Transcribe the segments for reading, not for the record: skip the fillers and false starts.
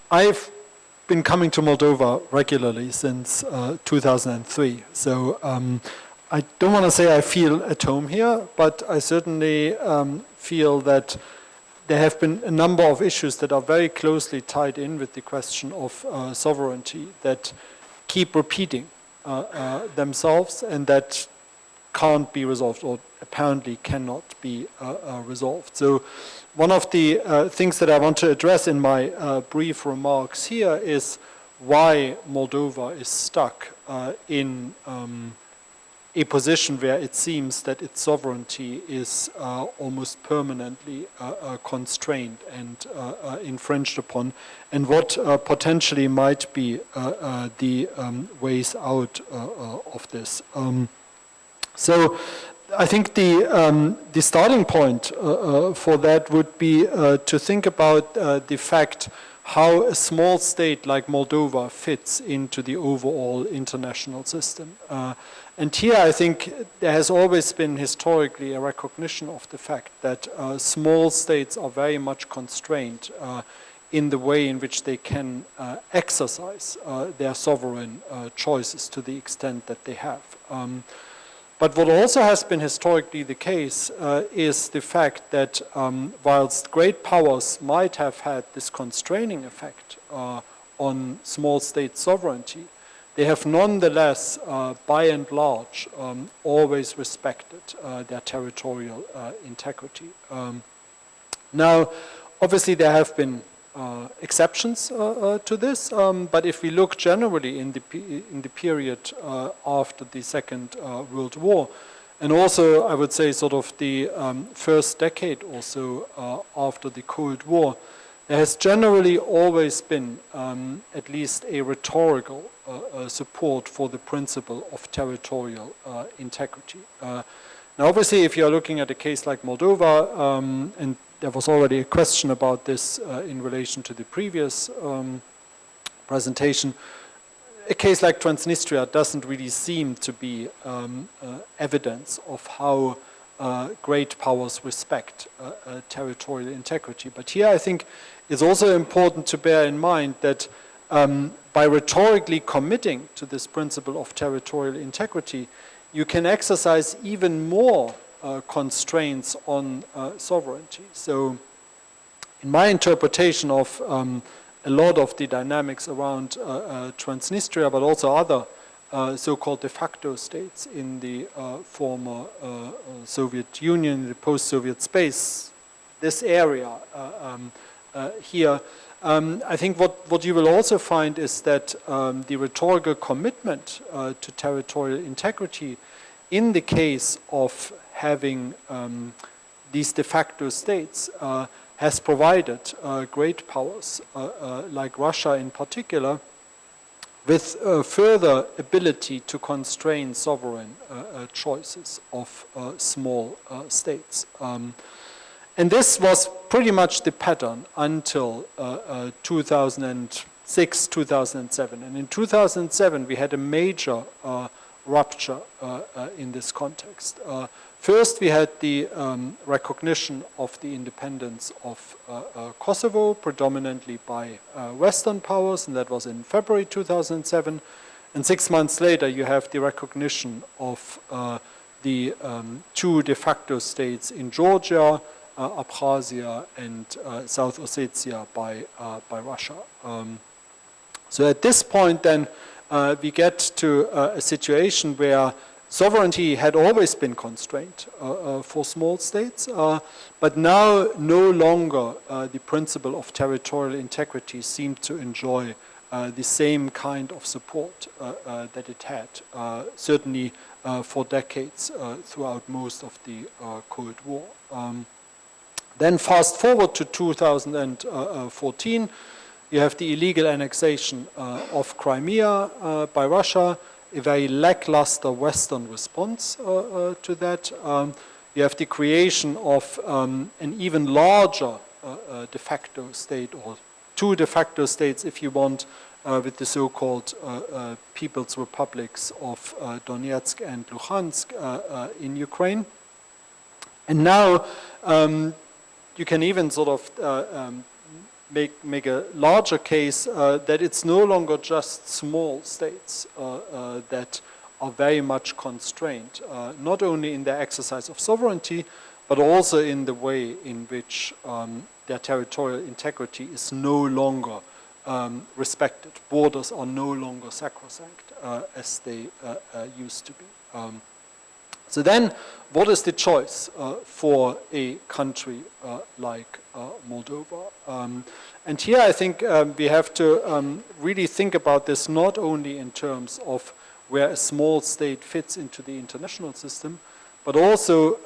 I've been coming to Moldova regularly since 2003. So I don't want to say I feel at home here, but I certainly feel that there have been a number of issues that are very closely tied in with the question of sovereignty that keep repeating themselves and that can't be resolved or apparently cannot be resolved. So one of the things that I want to address in my brief remarks here is why Moldova is stuck in a position where it seems that its sovereignty is almost permanently constrained and infringed upon, and what potentially might be the ways out of this. So I think the starting point for that would be to think about the fact how a small state like Moldova fits into the overall international system. And here I think there has always been historically a recognition of the fact that small states are very much constrained in the way in which they can exercise their sovereign choices to the extent that they have. But what also has been historically the case is the fact that whilst great powers might have had this constraining effect on small state sovereignty, they have nonetheless, by and large, always respected their territorial integrity. Now, obviously there have been exceptions to this, but if we look generally in the period after the Second World War, and also I would say sort of the first decade or so after the Cold War, there has generally always been at least a rhetorical support for the principle of territorial integrity. Now obviously if you're looking at a case like Moldova, and there was already a question about this in relation to the previous presentation. A case like Transnistria doesn't really seem to be evidence of how great powers respect territorial integrity. But here I think it's also important to bear in mind that by rhetorically committing to this principle of territorial integrity, you can exercise even more constraints on sovereignty. So in my interpretation of a lot of the dynamics around Transnistria, but also other so-called de facto states in the former Soviet Union, the post-Soviet space, this area here, I think what you will also find is that the rhetorical commitment to territorial integrity in the case of having these de facto states has provided great powers like Russia in particular with further ability to constrain sovereign choices of small states. And this was pretty much the pattern until 2006, 2007. And in 2007 we had a major rupture in this context. First, we had the recognition of the independence of Kosovo, predominantly by Western powers, and that was in February 2007. And 6 months later, you have the recognition of the two de facto states in Georgia, Abkhazia, and South Ossetia by Russia. So at this point, then, we get to a situation where sovereignty had always been constrained for small states, but now no longer the principle of territorial integrity seemed to enjoy the same kind of support that it had, certainly for decades throughout most of the Cold War. Then fast forward to 2014, you have the illegal annexation of Crimea by Russia, a very lackluster Western response to that. You have the creation of an even larger de facto state, or two de facto states if you want, with the so-called People's Republics of Donetsk and Luhansk in Ukraine. And now you can even sort of make a larger case that it's no longer just small states that are very much constrained, not only in their exercise of sovereignty, but also in the way in which their territorial integrity is no longer respected. Borders are no longer sacrosanct as they used to be. So then, what is the choice for a country like Moldova? And here I think we have to really think about this not only in terms of where a small state fits into the international system, but also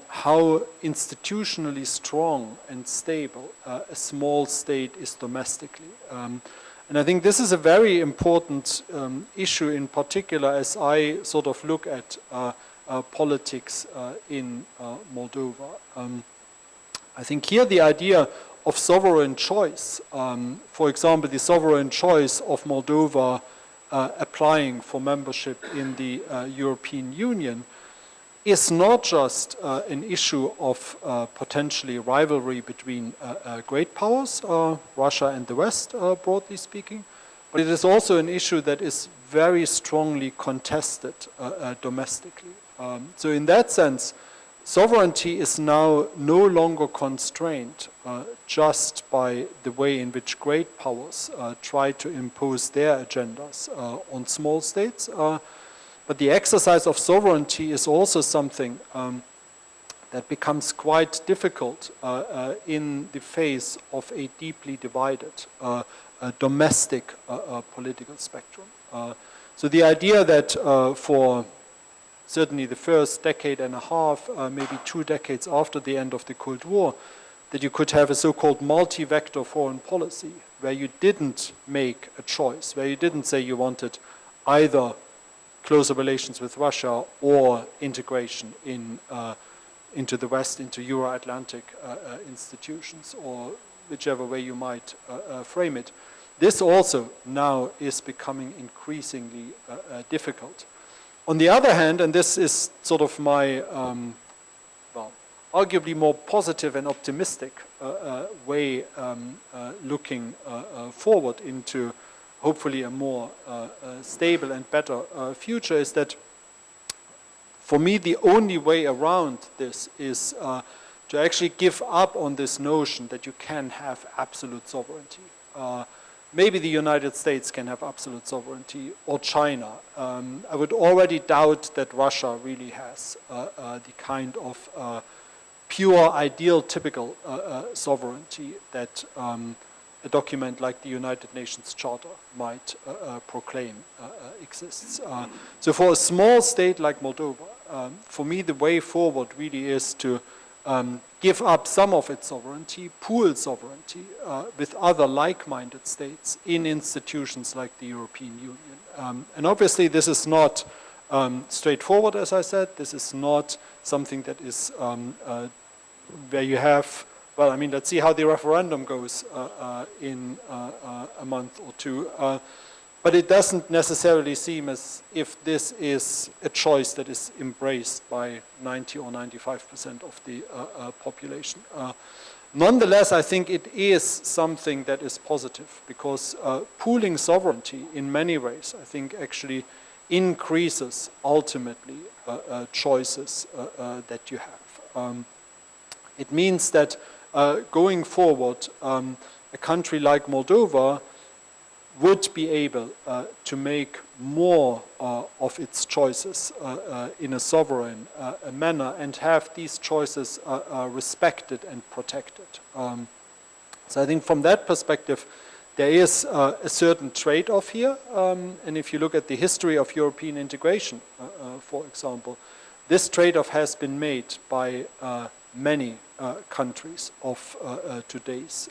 how institutionally strong and stable a small state is domestically. And I think this is a very important issue in particular as I sort of look at politics in Moldova. I think here the idea of sovereign choice, for example, the sovereign choice of Moldova applying for membership in the European Union, is not just an issue of potentially rivalry between great powers, Russia and the West, broadly speaking, but it is also an issue that is very strongly contested domestically. So in that sense, sovereignty is now no longer constrained just by the way in which great powers try to impose their agendas on small states, but the exercise of sovereignty is also something that becomes quite difficult in the face of a deeply divided domestic political spectrum. So the idea that for certainly the first decade and a half, maybe 2 decades after the end of the Cold War, that you could have a so-called multi-vector foreign policy where you didn't make a choice, where you didn't say you wanted either closer relations with Russia or integration into the West, into Euro-Atlantic institutions, or whichever way you might frame it. This also now is becoming increasingly difficult. On the other hand, and this is sort of my, well, arguably more positive and optimistic way looking forward into hopefully a more stable and better future, is that for me the only way around this is to actually give up on this notion that you can have absolute sovereignty. Maybe the United States can have absolute sovereignty, or China. I would already doubt that Russia really has the kind of pure, ideal, typical sovereignty that a document like the United Nations Charter might proclaim exists. So for a small state like Moldova, for me the way forward really is to give up some of its sovereignty, pool sovereignty with other like-minded states in institutions like the European Union. And obviously this is not straightforward, as I said. This is not something that is where you have, well, I mean, let's see how the referendum goes in a month or two. But it doesn't necessarily seem as if this is a choice that is embraced by 90 or 95% of the population. Nonetheless, I think it is something that is positive, because pooling sovereignty in many ways, I think, actually increases ultimately choices that you have. It means that going forward, a country like Moldova would be able to make more of its choices in a sovereign manner and have these choices respected and protected. So I think from that perspective, there is a certain trade-off here. And if you look at the history of European integration, for example, this trade-off has been made by many countries of today's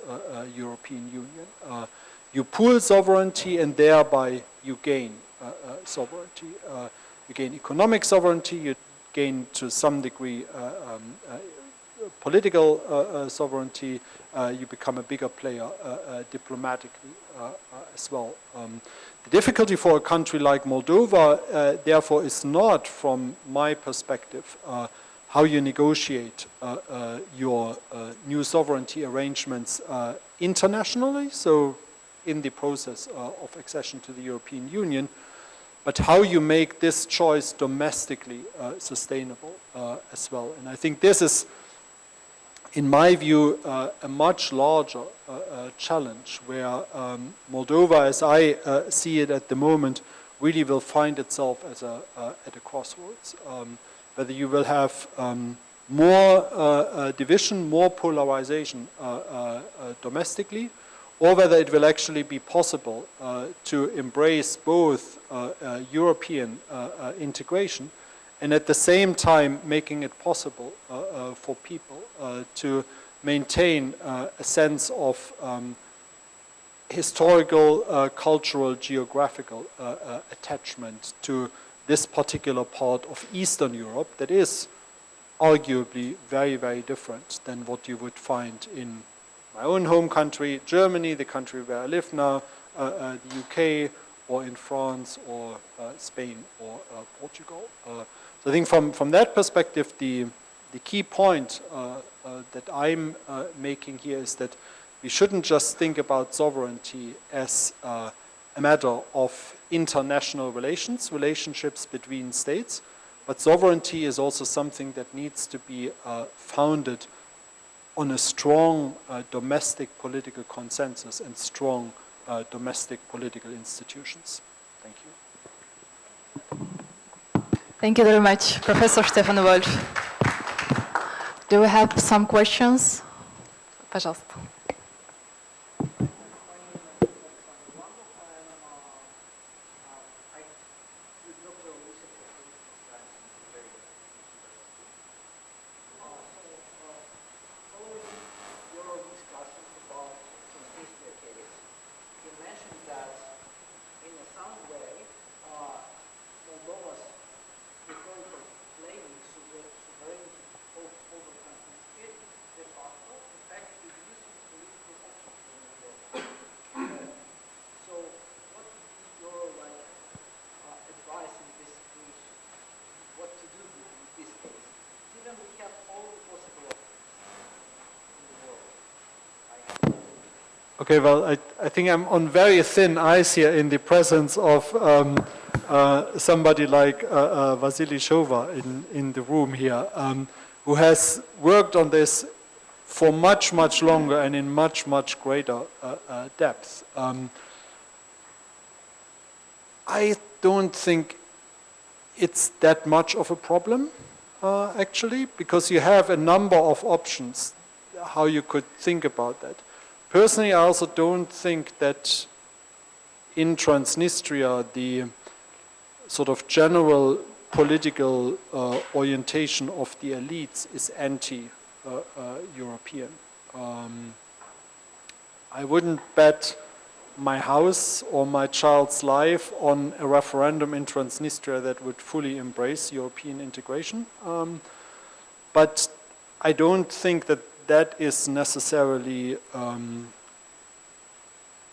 European Union. You pool sovereignty and thereby you gain sovereignty. You gain economic sovereignty, you gain to some degree political sovereignty, you become a bigger player diplomatically as well. The difficulty for a country like Moldova, therefore, is not, from my perspective, how you negotiate your new sovereignty arrangements internationally, so in the process of accession to the European Union, but how you make this choice domestically sustainable as well. And I think this is, in my view, a much larger challenge where Moldova, as I see it at the moment, really will find itself as at a crossroads. Whether you will have more division, more polarization domestically, or whether it will actually be possible to embrace both European integration and at the same time making it possible for people to maintain a sense of historical, cultural, geographical attachment to this particular part of Eastern Europe that is arguably very, very different than what you would find in my own home country, Germany, the country where I live now, the UK, or in France, or Spain, or Portugal. So I think from that perspective, the key point that I'm making here is that we shouldn't just think about sovereignty as a matter of international relationships between states, but sovereignty is also something that needs to be founded on a strong domestic political consensus and strong domestic political institutions. Thank you. Thank you very much, Professor Stefan Wollf. Do we have some questions? Пожалуйста. Okay, well, I think I'm on very thin ice here in the presence of somebody like Vasily Shova in the room here, who has worked on this for much, much longer and in much, much greater depth. I don't think it's that much of a problem, actually, because you have a number of options how you could think about that. Personally, I also don't think that in Transnistria the sort of general political orientation of the elites is anti-European. I wouldn't bet my house or my child's life on a referendum in Transnistria that would fully embrace European integration. But I don't think that that is necessarily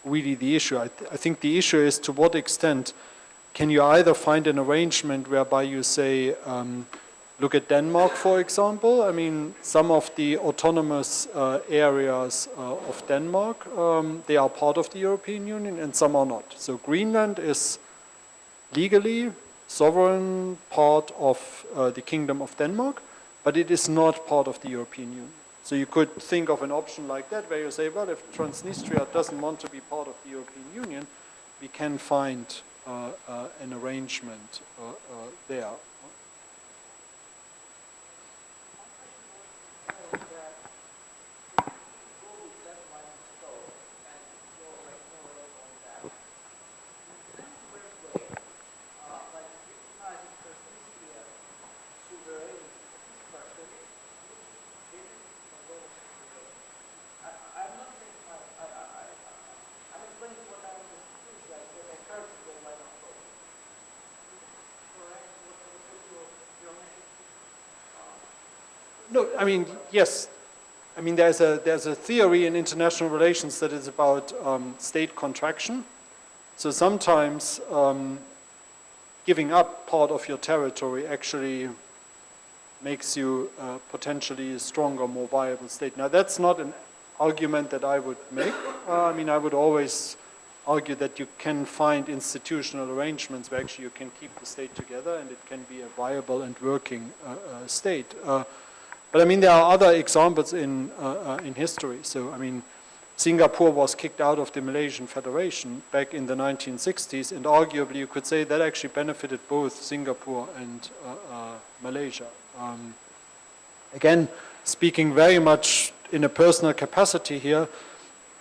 really the issue. I think the issue is to what extent can you either find an arrangement whereby you say, look at Denmark, for example. I mean, some of the autonomous areas of Denmark, they are part of the European Union and some are not. So Greenland is legally sovereign part of the Kingdom of Denmark, but it is not part of the European Union. So you could think of an option like that where you say, well, if Transnistria doesn't want to be part of the European Union, we can find an arrangement there. No, I mean, yes. I mean, there's a theory in international relations that is about state contraction. So sometimes giving up part of your territory actually makes you potentially a stronger, more viable state. Now, that's not an argument that I would make. I mean, I would always argue that you can find institutional arrangements where actually you can keep the state together and it can be a viable and working state. But I mean, there are other examples in history. So, I mean, Singapore was kicked out of the Malaysian Federation back in the 1960s, and arguably you could say that actually benefited both Singapore and Malaysia. Again, speaking very much in a personal capacity here,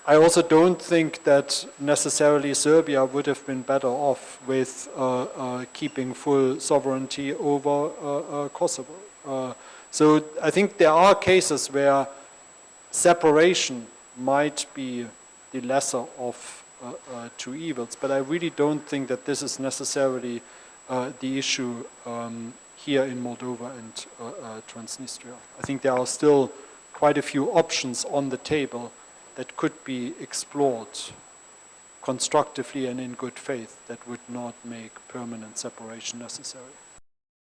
I also don't think that necessarily Serbia would have been better off with keeping full sovereignty over Kosovo. So I think there are cases where separation might be the lesser of two evils, but I really don't think that this is necessarily the issue here in Moldova and Transnistria. I think there are still quite a few options on the table that could be explored constructively and in good faith that would not make permanent separation necessary.